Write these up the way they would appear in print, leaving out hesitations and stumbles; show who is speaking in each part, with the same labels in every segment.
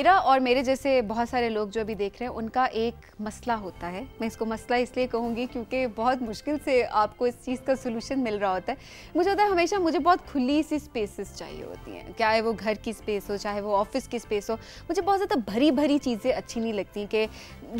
Speaker 1: मेरा और मेरे जैसे बहुत सारे लोग जो अभी देख रहे हैं उनका एक मसला होता है। मैं इसको मसला इसलिए कहूँगी क्योंकि बहुत मुश्किल से आपको इस चीज़ का सोल्यूशन मिल रहा होता है। मुझे होता है हमेशा मुझे बहुत खुली सी स्पेसेस चाहिए होती हैं, चाहे वो घर की स्पेस हो चाहे वो ऑफिस की स्पेस हो। मुझे बहुत ज़्यादा भरी भरी चीज़ें अच्छी नहीं लगती कि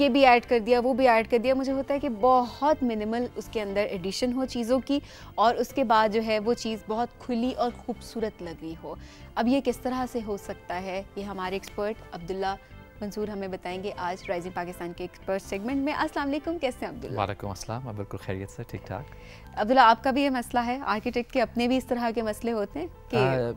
Speaker 1: ये भी ऐड कर दिया वो भी ऐड कर दिया। मुझे होता है कि बहुत मिनिमल उसके अंदर एडिशन हो चीज़ों की और उसके बाद जो है वो चीज़ बहुत खुली और खूबसूरत लग रही हो। अब ये किस तरह से हो सकता है, ये हमारे एक्सपर्ट अब्दुल्ला मंसूर हमें बताएंगे आज राइजिंग पाकिस्तान के एक्सपर्ट सेगमेंट में। अस्सलाम वालेकुम, कैसे हैं अब्दुल्ला?
Speaker 2: वालेकुम अस्सलाम, मैं बिल्कुल खैरियत से, ठीक ठाक।
Speaker 1: अब्दुल्ला, आपका भी ये मसला है, आर्किटेक्ट के अपने भी इस तरह के मसले होते हैं कि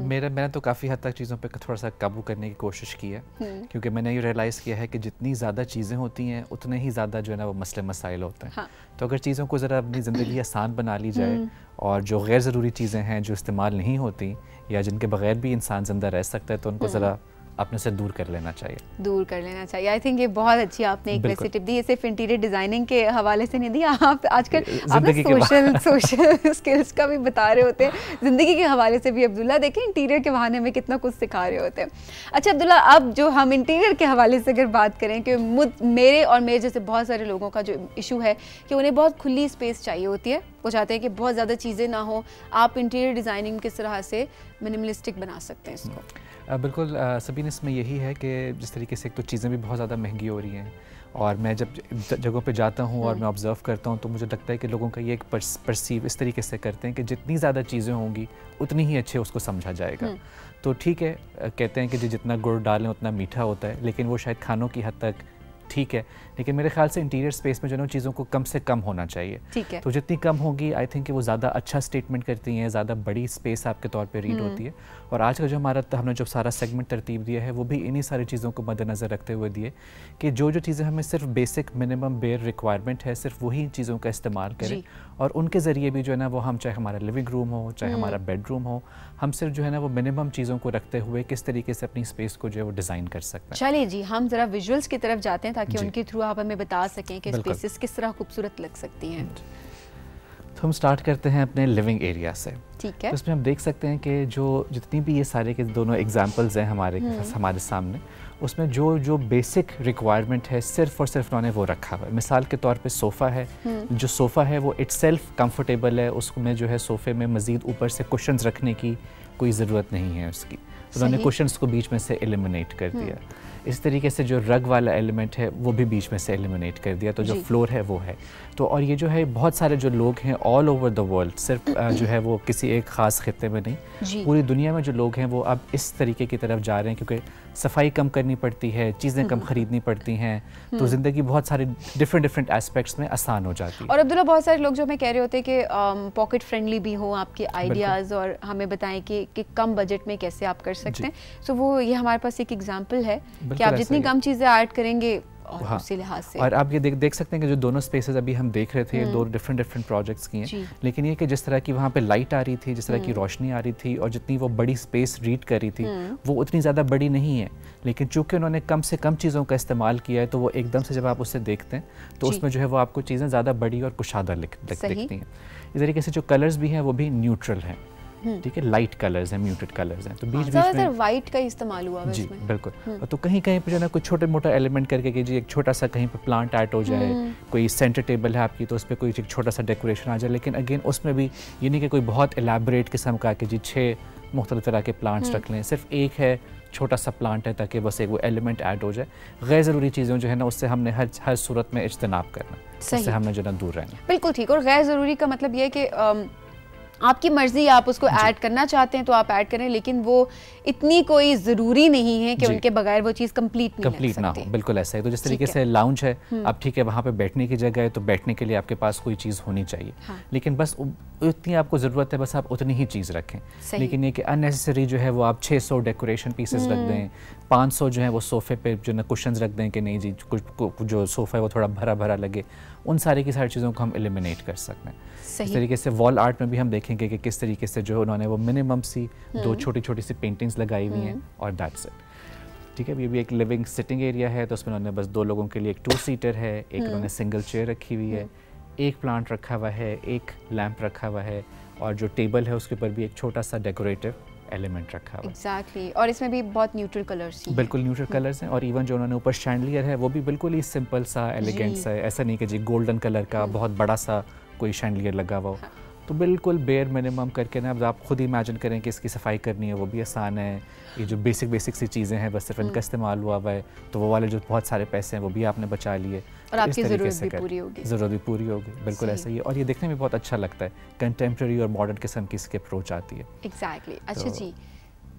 Speaker 2: मैंने तो काफ़ी हद तक चीज़ों पे थोड़ा सा काबू करने की कोशिश की है, क्योंकि मैंने ये रियलाइज़ किया है कि जितनी ज़्यादा चीज़ें होती हैं उतने ही ज़्यादा जो है ना वो मसले मसाइल होते हैं। हाँ। तो अगर चीज़ों को ज़रा अपनी ज़िंदगी आसान बना ली जाए और जो गैर ज़रूरी चीज़ें हैं जो इस्तेमाल नहीं होती या जिनके बगैर भी इंसान ज़िंदा रह सकता है तो उनको ज़रा अपने से दूर कर लेना चाहिए। आई थिंक ये बहुत अच्छी आपने एक वैसे टिप दी। ये सिर्फ इंटीरियर डिजाइनिंग के हवाले से नहीं दी, आप आजकल सोशल स्किल्स का भी बता रहे होते हैं, जिंदगी के हवाले से भी। अब्दुल्ला देखें इंटीरियर के बहाने में कितना कुछ सिखा रहे होते हैं। अच्छा अब्दुल्ला, अब जो हम इंटीरियर के हवाले से अगर बात करें कि मेरे और मेरे जैसे बहुत सारे लोगों का जो इशू है कि उन्हें बहुत खुली स्पेस चाहिए होती है, वो चाहते हैं कि बहुत ज़्यादा चीज़ें ना हो। आप इंटीरियर डिज़ाइनिंग किस तरह से मिनिमलिस्टिक बना सकते हैं इसको? बिल्कुल सबीन, इसमें यही है कि जिस तरीके से एक तो चीज़ें भी बहुत ज़्यादा महंगी हो रही हैं और मैं जब जगहों पे जाता हूँ और मैं ऑब्ज़र्व करता हूँ तो मुझे लगता है कि लोगों का ये एक परसीव इस तरीके से करते हैं कि जितनी ज़्यादा चीज़ें होंगी उतनी ही अच्छे उसको समझा जाएगा। तो ठीक है, कहते हैं कि जितना गुड़ डालें उतना मीठा होता है, लेकिन वो शायद खानों की हद तक ठीक है, लेकिन मेरे ख्याल से इंटीरियर स्पेस में जो है चीज़ों को कम से कम होना चाहिए। ठीक है। तो जितनी कम होगी आई थिंक कि वो ज़्यादा अच्छा स्टेटमेंट करती हैं, ज़्यादा बड़ी स्पेस आपके तौर पे रीड होती है। और आज का जो हमने जो सारा सेगमेंट तरतीब दिया है वो भी इन्हीं सारी चीज़ों को मद्देनज़र रखते हुए दिए कि जो चीज़ें हमें सिर्फ बेसिक मिनिमम बेयर रिक्वायरमेंट है सिर्फ वही चीज़ों का इस्तेमाल करें और उनके ज़रिए भी जो है ना वो हम चाहे हमारा लिविंग रूम हो चाहे हमारा बेडरूम हो, हम सिर्फ जो है ना वो मिनिमम चीज़ों को रखते हुए किस तरीके से अपनी स्पेस को जो है वो डिज़ाइन कर सकते हैं।
Speaker 1: चलिए जी, हम ज़रा विजुअल्स की तरफ जाते हैं ताकि उनके थ्रू आप हमें बता सकें कि स्पेसेस किस तरह खूबसूरत लग सकती हैं।
Speaker 2: तो हम स्टार्ट करते हैं अपने लिविंग एरिया से।
Speaker 1: ठीक है।
Speaker 2: तो इसमें हम देख सकते हैं कि जितनी भी ये सारे के दोनों एग्जांपल्स हैं हमारे सामने, उसमें जो बेसिक रिक्वायरमेंट है सिर्फ और सिर्फ उन्होंने वो रखा हुआ है। मिसाल के तौर पे सोफ़ा है, जो सोफ़ा है वो इटसेल्फ कंफर्टेबल है, उसमें जो है सोफ़े में मज़ीद ऊपर से कुशन्स रखने की कोई ज़रूरत नहीं है उसकी, तो उन्होंने कुशन्स को बीच में से एलिमिनेट कर दिया। इस तरीके से जो रग वाला एलिमेंट है वो भी बीच में से एलिमिनेट कर दिया, तो जो फ्लोर है वो है। तो और ये जो है बहुत सारे जो लोग हैं ऑल ओवर द वर्ल्ड, सिर्फ जो है वो किसी एक ख़ास खित्ते में नहीं, पूरी दुनिया में जो लोग हैं वो अब इस तरीके की तरफ जा रहे हैं क्योंकि सफाई कम करनी पड़ती है, चीज़ें कम ख़रीदनी पड़ती हैं, तो ज़िंदगी बहुत सारे डिफरेंट एस्पेक्ट्स में आसान हो जाती है।
Speaker 1: और अब्दुल्ला, बहुत सारे लोग जो हमें कह रहे होते हैं कि पॉकेट फ्रेंडली भी हो आपके आइडियाज़ और हमें बताएं कि कम बजट में कैसे आप कर सकते हैं। तो वो ये हमारे पास एक एग्जाम्पल है कि आप जितनी कम चीज़ें ऐड करेंगे और उसी लिहाज से।
Speaker 2: और आप ये देख सकते हैं कि जो दोनों स्पेसेस अभी हम देख रहे थे दो डिफरेंट प्रोजेक्ट्स की हैं, लेकिन ये कि जिस तरह की वहाँ पे लाइट आ रही थी, जिस तरह की रोशनी आ रही थी और जितनी वो बड़ी स्पेस रीड कर रही थी वो उतनी ज़्यादा बड़ी नहीं है, लेकिन चूंकि उन्होंने कम से कम चीज़ों का इस्तेमाल किया है तो वो एकदम से जब आप उसे देखते हैं तो उसमें जो है वो आपको चीज़ें ज़्यादा बड़ी और कुशादा दिखती हैं। इस तरीके से जो कलर्स भी हैं वो भी न्यूट्रल हैं, ठीक है, लाइट कलर्स हैं, म्यूटेड कलर्स हैं, तो बीच में
Speaker 1: वाइट का इस्तेमाल हुआ है
Speaker 2: जी बिल्कुल। तो कहीं पे जो है ना कुछ छोटे मोटा एलिमेंट करके कि जी एक छोटा सा कहीं पे प्लांट ऐड हो जाए, कोई सेंटर टेबल है आपकी तो उस पर कोई एक छोटा सा डेकोरेशन आ जाए, लेकिन अगेन उसमें भी ये नहीं कि कोई बहुत एलैबोरेट किस्म का कि जी 6 मुख्तलिफ तरह के प्लांट्स रख लें, सिर्फ एक है छोटा सा प्लांट है ताकि बस एक वो एलिमेंट ऐड हो जाए। गैर ज़रूरी चीज़ें जो है ना उससे हमने हर सूरत में इज्तनाब करना, उससे हमने जो है ना दूर रहना।
Speaker 1: बिल्कुल ठीक। और गैर ज़रूरी का मतलब ये है कि आपकी मर्जी, आप उसको ऐड करना चाहते हैं तो आप ऐड करें, लेकिन वो इतनी कोई ज़रूरी नहीं है कि उनके बगैर वो चीज़ कंप्लीट ना हो। बिल्कुल
Speaker 2: ऐसा है। तो जिस तरीके से लाउंज है, अब ठीक है वहाँ पे बैठने की जगह है तो बैठने के लिए आपके पास कोई चीज़ होनी चाहिए, लेकिन बस उतनी आपको ज़रूरत है, बस आप उतनी ही चीज़ रखें। लेकिन ये कि अननेसेसरी जो है वो आप 600 डेकोरेशन पीसेस रख दें, 500 जो है वो सोफ़े पे जो ना कुशन्स रख दें कि नहीं जी कुछ जो सोफ़ा है वो थोड़ा भरा भरा लगे, उन सारी की सारी चीज़ों को हम एलिमिनेट कर सकते हैं। इस तरीके से वॉल आर्ट में भी हम देखेंगे कि किस तरीके से जो उन्होंने वो मिनिमम सी 2 छोटी छोटी सी पेंटिंग्स लगाई हुई हैं और दैट्स इट। ठीक है, ये भी एक लिविंग सिटिंग एरिया है, तो उसमें उन्होंने बस 2 लोगों के लिए एक 2 सीटर है, एक उन्होंने सिंगल चेयर रखी हुई है, एक प्लांट रखा हुआ है, एक लैंप रखा हुआ है और जो टेबल है उसके ऊपर भी एक छोटा सा डेकोरेटिव एलिमेंट रखा हुआ है।
Speaker 1: एग्जैक्टली और इसमें भी बहुत न्यूट्रल कलर्स ही
Speaker 2: बिल्कुल न्यूट्रल कलर्स हैं और इवन जो उन्होंने ऊपर शैंडलियर है वो भी बिल्कुल ही सिंपल सा एलिगेंट सा है, ऐसा नहीं कि जी गोल्डन कलर का बहुत बड़ा सा कोई शैंडलियर लगा हुआ हो।
Speaker 1: हाँ।
Speaker 2: तो बिल्कुल बेयर मिनिमम करके ना, अब आप खुद इमेजिन करें कि इसकी सफाई करनी है वो भी आसान है। ये जो बेसिक सी चीज़ें हैं बस सिर्फ इनका इस्तेमाल हुआ है, तो वो वाले जो बहुत सारे पैसे हैं वो भी आपने बचा लिए
Speaker 1: और आपकी ज़रूरत भी पूरी होगी।
Speaker 2: ज़रूरत भी पूरी होगी, बिल्कुल ऐसा ही है। और ये देखने में बहुत अच्छा लगता है, कंटेम्प्रेरी और मॉडर्न किस्म की इसकी अप्रोच आती है।
Speaker 1: एग्जैक्टली। अच्छा जी,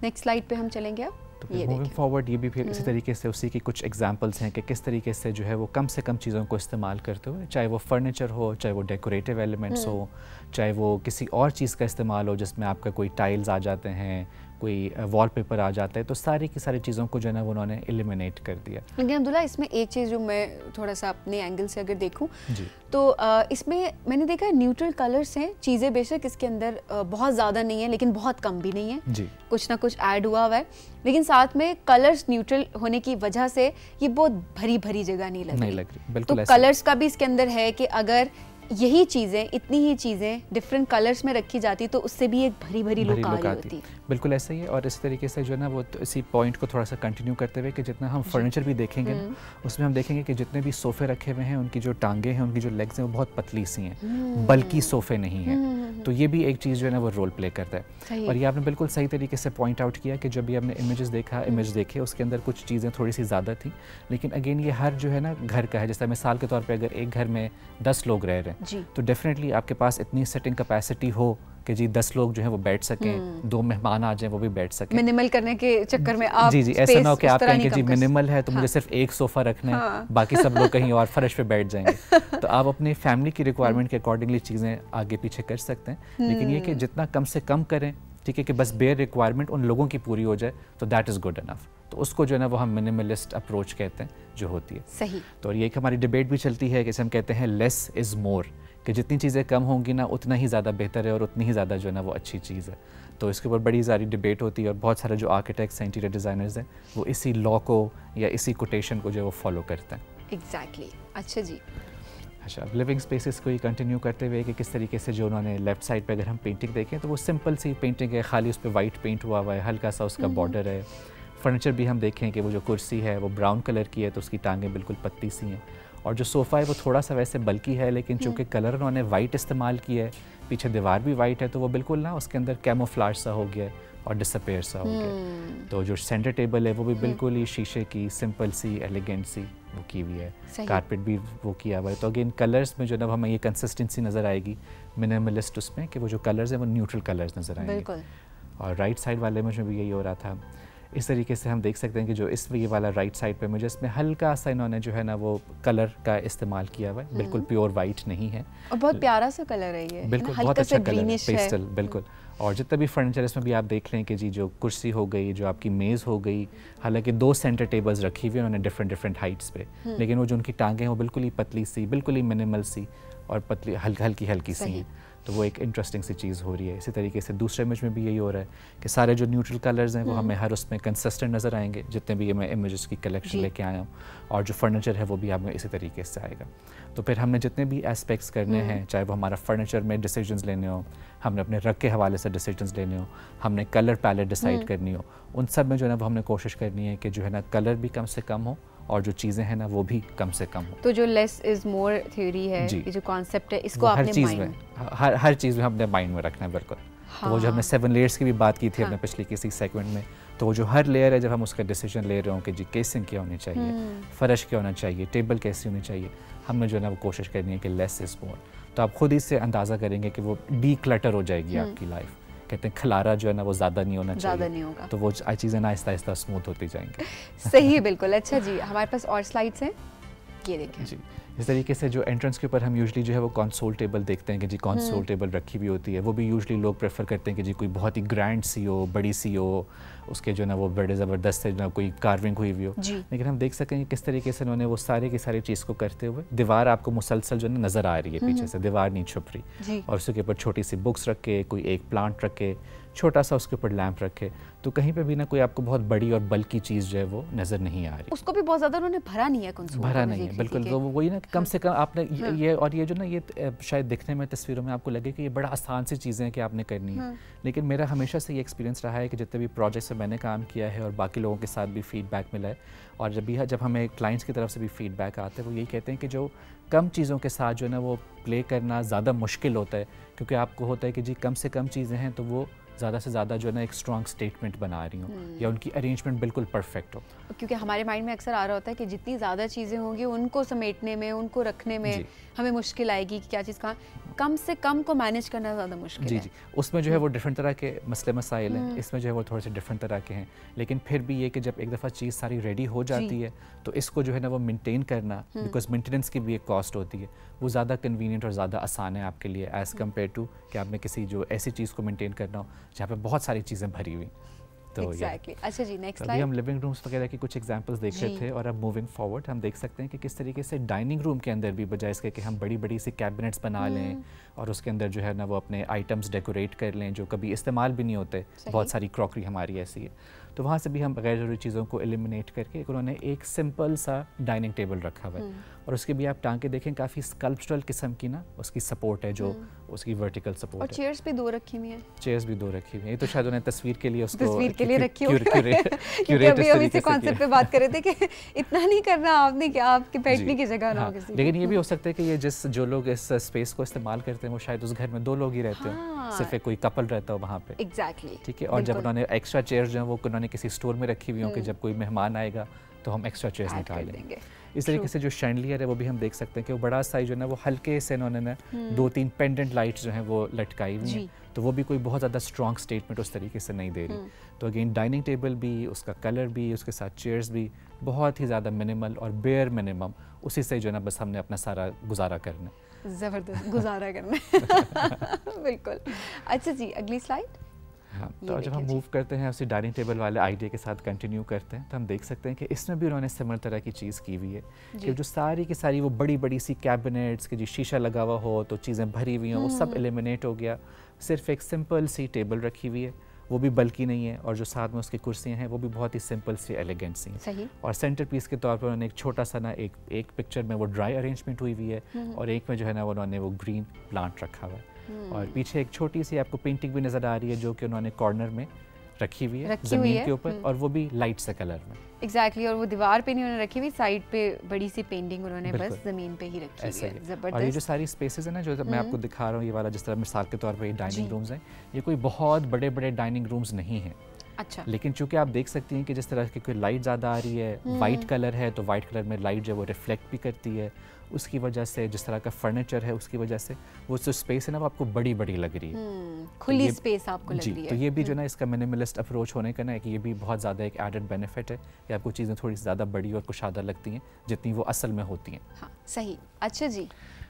Speaker 1: नेक्स्ट स्लाइड पे हम चलेंगे अब।
Speaker 2: तो फिर मूविंग फॉरवर्ड ये भी फिर इसी तरीके से उसी की कुछ एग्जांपल्स हैं कि किस तरीके से जो है वो कम से कम चीज़ों को इस्तेमाल करते हुए, चाहे वो फर्नीचर हो, चाहे वो डेकोरेटिव एलिमेंट्स हो, चाहे वो किसी और चीज़ का इस्तेमाल हो जिसमें आपका कोई टाइल्स आ जाते हैं, कोई वॉलपेपर आ जाता है, तो सारी की सारी चीज़ों को जो है ना उन्होंने एलिमिनेट कर दिया।
Speaker 1: लेकिन अब्दुल्ला इसमें एक चीज़ जो मैं थोड़ा सा अपने एंगल से अगर देखूं
Speaker 2: जी,
Speaker 1: तो इसमें मैंने देखा है न्यूट्रल कलर्स हैं, चीज़ें बेशक इसके अंदर बहुत ज़्यादा नहीं है लेकिन बहुत कम भी नहीं है
Speaker 2: जी,
Speaker 1: कुछ ना कुछ ऐड हुआ है, लेकिन साथ में कलर्स न्यूट्रल होने की वजह से ये बहुत भरी भरी जगह नहीं लग रही।
Speaker 2: बिल्कुल
Speaker 1: तो कलर्स का भी इसके अंदर है कि अगर यही चीज़ें, इतनी ही चीज़ें डिफरेंट कलर्स में रखी जाती तो उससे भी एक भरी भरी लुक आ रही होती।
Speaker 2: बिल्कुल ऐसा ही है। और इस तरीके से जो है ना वो तो इसी पॉइंट को थोड़ा सा कंटिन्यू करते हुए कि जितना हम फर्नीचर भी देखेंगे ना, उसमें हम देखेंगे कि जितने भी सोफ़े रखे हुए हैं उनकी जो टांगे हैं, उनकी जो लेग्स हैं वो बहुत पतली सी हैं, बल्कि सोफ़े नहीं हैं। तो ये भी एक चीज़ जो है ना वो रोल प्ले करता है। और ये आपने बिल्कुल सही तरीके से पॉइंट आउट किया कि जब भी आपने इमेज देखे उसके अंदर कुछ चीज़ें थोड़ी सी ज़्यादा थी, लेकिन अगेन ये हर जो है ना घर का है। जैसे मिसाल के तौर पर अगर एक घर में 10 लोग रह रहे हैं तो डेफिनेटली आपके पास इतनी सेटिंग कैपेसिटी हो कि जी 10 लोग जो है वो बैठ सकें, 2 मेहमान आ जाएं वो भी बैठ सकें।
Speaker 1: मिनिमल करने के चक्कर में आप
Speaker 2: जी ऐसा ना हो कि आप कहें कि जी मिनिमल है तो मुझे सिर्फ एक सोफ़ा रखना है, बाकी सब लोग कहीं और फर्श पे बैठ जाएंगे। तो आप अपनी फैमिली की रिक्वायरमेंट के अकॉर्डिंगली चीज़ें आगे पीछे कर सकते हैं, लेकिन ये कि जितना कम से कम करें, ठीक है, कि बस बेयर रिक्वायरमेंट उन लोगों की पूरी हो जाए तो दैट इज़ गुड इनफ। तो उसको जो है ना वो हम मिनिमलिस्ट अप्रोच कहते हैं जो होती है।
Speaker 1: सही। तो
Speaker 2: ये एक हमारी डिबेट भी चलती है कि हम कहते हैं लेस इज़ मोर, कि जितनी चीज़ें कम होंगी ना उतना ही ज़्यादा बेहतर है और उतनी ही ज़्यादा जो है ना वो अच्छी चीज़ है। तो इसके ऊपर बड़ी सारी डिबेट होती है और बहुत सारे जो आर्किटेक्ट्स हैं, इंटीरियर डिज़ाइनर्स हैं, वो इसी लॉ को या इसी कोटेशन को जो है वो फॉलो करते हैं।
Speaker 1: एग्जैक्टली। अच्छा जी,
Speaker 2: अच्छा, अब लिविंग स्पेसेस को ही कंटिन्यू करते हुए कि किस तरीके से जो उन्होंने लेफ्ट साइड पे अगर हम पेंटिंग देखें तो वो सिंपल सी पेंटिंग है, खाली उस पर वाइट पेंट हुआ है, हल्का सा उसका बॉर्डर है। फर्नीचर भी हम देखें कि वो जो कुर्सी है वो ब्राउन कलर की है तो उसकी टांगें बिल्कुल पतली सी हैं, और जो सोफ़ा है वो थोड़ा सा वैसे बल्कि है, लेकिन चूँकि कलर उन्होंने वाइट इस्तेमाल किया है, पीछे दीवार भी वाइट है, तो वो बिल्कुल ना उसके अंदर कैमोफ्लाज सा हो गया और डिसअपेयर सा हो गया। तो जो सेंटर टेबल है वो भी बिल्कुल ही शीशे की सिंपल सी एलिगेंट सी वो की हुई है, कारपेट भी वो किया हुआ है। तो अगेन कलर्स में जो ना हमें ये कंसिस्टेंसी नज़र आएगी मिनिमलिस्ट उसमें, कि वो जो कलर्स हैं वो न्यूट्रल कलर्स नज़र आएंगे। और राइट साइड वाले इमेज में भी यही हो रहा था। इस तरीके से हम देख सकते हैं कि जो ये वाला राइट साइड पे मुझे इसमें हल्का सा इन्होंने जो है ना वो कलर का इस्तेमाल किया हुआ है, बिल्कुल प्योर वाइट नहीं है
Speaker 1: और बहुत प्यारा सा कलर है ये,
Speaker 2: बिल्कुल बहुत अच्छा कलर है, पेस्टल बिल्कुल। और जितना भी फर्नीचर इसमें भी आप देख लें कि जी जो कुर्सी हो गई, जो आपकी मेज़ हो गई, हालांकि 2 सेंटर टेबल्स रखी हुई उन्होंने डिफरेंट हाइट्स पे, लेकिन वो जो उनकी टांगें हैं वो बिल्कुल ही पतली सी, बिल्कुल ही मिनिमल सी और पतली हल्की सी हैं। तो वो एक इंटरेस्टिंग सी चीज़ हो रही है। इसी तरीके से दूसरे इमेज में भी यही हो रहा है कि सारे जो न्यूट्रल कलर्स हैं वो हमें हर उसमें कंसिस्टेंट नज़र आएंगे, जितने भी मैं इमेजेस की कलेक्शन लेके आया हूँ, और जो फर्नीचर है वो भी हमें इसी तरीके से आएगा। तो फिर हमने जितने भी एस्पेक्ट्स करने हैं, चाहे वो हमारा फर्नीचर में डिसीजंस लेने हो, हमने अपने रग के हवाले से डिसीजंस लेने हो, हमने कलर पैलेट डिसाइड करनी हो, उन सब में जो है ना वो हमने कोशिश करनी है कि जो है ना कलर भी कम से कम हो और जो चीज़ें हैं ना वो भी कम से कम हो।
Speaker 1: तो जो लेस इज़ मोर थ्योरी है, ये जो कॉन्सेप्ट है, इसको
Speaker 2: आपने हर चीज़ में हमने माइंड में रखना है, बिल्कुल। तो वो जो हमने 7 लेयर्स की भी बात की थी अपने पिछले किसी सेगमेंट में, तो वो जो हर लेयर है जब हम उसका डिसीजन ले रहे हो कि जी केसिंग क्या होनी चाहिए, फर्श क्या होना चाहिए, टेबल कैसी होनी चाहिए, हमने जो है ना वो कोशिश करनी है कि लेस इज़ मोर। तो आप खुद ही से अंदाज़ा करेंगे कि वो डी-क्लटर हो जाएगी आपकी लाइफ। कहते हैं खलारा जो है ना वो ज़्यादा नहीं होना चाहिए, ज़्यादा नहीं होगा, तो वो चीज़ें ना आहिस्ता आहिस्ता स्मूथ होती जाएंगी।
Speaker 1: सही है, बिल्कुल। अच्छा जी, हमारे पास और स्लाइड्स हैं, ये देखें जी।
Speaker 2: इस तरीके से जो एंट्रेंस के ऊपर हम यूजुअली जो है वो कंसोल टेबल देखते हैं कि जी कंसोल टेबल रखी हुई होती है, वो भी यूजुअली लोग प्रेफर करते हैं कि जी कोई बहुत ही ग्रैंड सी हो, बड़ी सी हो, उसके जो ना वो बड़े ज़बरदस्त से ना कोई कार्विंग हुई हुई हो। लेकिन हम देख सकें किस तरीके से उन्होंने वो सारे की सारी चीज़ को करते हुए, दीवार आपको मुसलसल जो है नज़र आ रही है पीछे से, दीवार नहीं छुप रही, और उसके ऊपर छोटी सी बुक्स रख के, कोई एक प्लांट रख के, छोटा सा उसके ऊपर लैंप रखे, तो कहीं पे भी ना कोई आपको बहुत बड़ी और बल्कि चीज़ जो है वो नज़र नहीं आ रही।
Speaker 1: उसको भी बहुत ज़्यादा उन्होंने भरा नहीं है,
Speaker 2: भरा नहीं है बिल्कुल। तो वही ना, कम से कम आपने ये और ये जो ना, ये शायद दिखने में तस्वीरों में आपको लगे कि ये बड़ा आसान सी चीज़ें हैं कि आपने करनी है, लेकिन मेरा हमेशा से ये एक्सपीरियंस रहा है कि जितने भी प्रोजेक्ट्स में मैंने काम किया है और बाकी लोगों के साथ भी फीडबैक मिला है, और जब हमें क्लाइंट्स की तरफ से भी फीडबैक आता है, वो यही कहते हैं कि जो कम चीज़ों के साथ जो है ना वो प्ले करना ज़्यादा मुश्किल होता है, क्योंकि आपको होता है कि जी कम से कम चीज़ें हैं तो वो ज़्यादा से ज़्यादा जो है ना एक स्ट्रॉन्ग स्टेटमेंट बना रही हूँ या उनकी अरेंजमेंट बिल्कुल परफेक्ट हो।
Speaker 1: क्योंकि हमारे माइंड में अक्सर आ रहा होता है कि जितनी ज़्यादा चीज़ें होंगी उनको समेटने में, उनको रखने में हमें मुश्किल आएगी कि क्या चीज़ कम से कम को मैनेज करना ज़्यादा मुश्किल है।
Speaker 2: जी, उसमें जो है वो डिफरेंट तरह के मसले मसाइल हैं, इसमें जो है वो थोड़े से डिफरेंट तरह के हैं, लेकिन फिर भी ये कि जब एक दफ़ा चीज़ सारी रेडी हो जाती है तो इसको जो है ना वो मेंटेन करना, बिकॉज मेंटेनेंस की भी एक कॉस्ट होती है, वो ज़्यादा कन्वीनियंट और ज़्यादा आसान है आपके लिए एज़ कम्पेयर टू कि आपने किसी जो ऐसी चीज़ को मेंटेन करना हो जहाँ पे बहुत सारी चीज़ें भरी हुई। तो
Speaker 1: अच्छा जी, नेक्स्ट
Speaker 2: अभी हम लिविंग रूम्स वगैरह की कुछ एग्जांपल्स देख रहे थे, और अब मूविंग फॉरवर्ड हम देख सकते हैं कि किस तरीके से डाइनिंग रूम के अंदर भी बजाय इसके कि हम बड़ी बड़ी सी कैबिनेट्स बना लें और उसके अंदर जो है ना वो अपने आइटम्स डेकोरेट कर लें जो कभी इस्तेमाल भी नहीं होते, बहुत सारी क्रॉकरी हमारी ऐसी है, तो वहाँ से भी हम गैर ज़रूरी चीज़ों को एलिमिनेट करके उन्होंने एक सिंपल सा डाइनिंग टेबल रखा हुआ है, और उसके भी आप टांके देखें काफ़ी स्कल्पचरल किस्म की ना उसकी सपोर्ट है, जो उसकी वर्टिकल सपोर्ट है।
Speaker 1: और चेयर्स भी दो रखी हुई हैं।
Speaker 2: चेयर्स भी दो रखी हुई हैं, ये तो शायद उन्हें तस्वीर के लिए उसको
Speaker 1: तस्वीर के लिए रखी हुई है, क्योंकि अभी हम इसी कॉन्सेप्ट पे बात कर रहे थे कि इतना नहीं करना आपने कि आपके बैठने की जगह ना हो किसी।
Speaker 2: लेकिन ये भी हो सकता है कि ये जो लोग इस स्पेस को इस्तेमाल करते हैं वो शायद उस घर में 2 लोग ही रहते हैं, सिर्फ एक कोई कपल रहता हो वहाँ पे।
Speaker 1: एग्जैक्टली,
Speaker 2: ठीक है। और जब उन्होंने एक्स्ट्रा चेयर्स जो है वो उन्होंने किसी स्टोर में रखी हुई हो कि जब कोई मेहमान आएगा तो हम एक्स्ट्रा चेयर्स निकाल लेंगे। इस तरीके से जो शैंडलियर है वो भी हम देख सकते हैं कि वो बड़ा साइज जो है ना वो हल्के से उन्होंने ना 2-3 पेंडेंट लाइट्स जो हैं वो लटकाई हुई हैं, तो वो भी कोई बहुत ज़्यादा स्ट्रॉन्ग स्टेटमेंट उस तरीके से नहीं दे रही। तो अगेन डाइनिंग टेबल भी, उसका कलर भी, उसके साथ चेयर्स भी बहुत ही ज़्यादा मिनिमल और बेयर मिनिमम, उसी से जो है ना बस हमने अपना सारा गुजारा करना है।
Speaker 1: ज़बरदस्त गुजारा करना है। बिल्कुल। अच्छा जी, अगली स्लाइड।
Speaker 2: हाँ, तो जब हम मूव करते हैं उसी डाइनिंग टेबल वाले आइडिया के साथ कंटिन्यू करते हैं तो हम देख सकते हैं कि इसमें भी उन्होंने सिमिलर तरह की चीज़ की हुई है कि जो सारी की सारी वो बड़ी बड़ी सी कैबिनेट्स के जो शीशा लगा हुआ हो तो चीज़ें भरी हुई हों, वो सब एलिमिनेट हो गया, सिर्फ एक सिंपल सी टेबल रखी हुई है, वो भी बल्कि नहीं है, और जो साथ में उसकी कुर्सियाँ हैं वो भी बहुत ही सिंपल सी एलिगेंट सी हैं, और सेंटर पीस के तौर पर उन्होंने एक छोटा सा ना एक पिक्चर में वो ड्राई अरेंजमेंट हुई हुई है और एक में जो है ना उन्होंने वो ग्रीन प्लांट रखा हुआ है, और पीछे एक छोटी सी आपको पेंटिंग भी नज़र आ रही है जो कि उन्होंने कॉर्नर में रखी हुई है ज़मीन के ऊपर, और वो भी लाइट से कलर में।
Speaker 1: एग्जैक्टली, और वो दीवार पे नहीं उन्होंने रखी हुई, साइड पे बड़ी सी पेंटिंग उन्होंने बस ज़मीन पे ही रखी हुई है। ज़बरदस्त।
Speaker 2: और ये जो सारी स्पेसेस है ना जो मैं आपको दिखा रहा हूँ, ये वाला जिस तरह मिसाल के तौर पर ये डाइनिंग रूम्स हैं, ये कोई बहुत बड़े बड़े डाइनिंग रूम्स नहीं हैं।
Speaker 1: अच्छा।
Speaker 2: लेकिन चूंकि आप देख सकती हैं कि जिस तरह की कोई लाइट ज़्यादा आ रही है, वाइट कलर है, तो वाइट कलर में लाइट जो है वो रिफ्लेक्ट भी करती है, उसकी वजह से जिस तरह का फर्नीचर है उसकी वजह से वो जो स्पेस है ना वो आपको बड़ी बड़ी लग रही है,
Speaker 1: खुली स्पेस आपको लग रही है।
Speaker 2: तो ये भी जो ना इसका मिनिमलिस्ट अप्रोच होने का ना कि ये भी बहुत ज़्यादा एक एडेड बेनिफिट है कि आपको चीज़ें थोड़ी ज़्यादा बड़ी और कुशादा लगती हैं जितनी वो असल में होती हैं।
Speaker 1: हाँ, सही। अच्छा जी,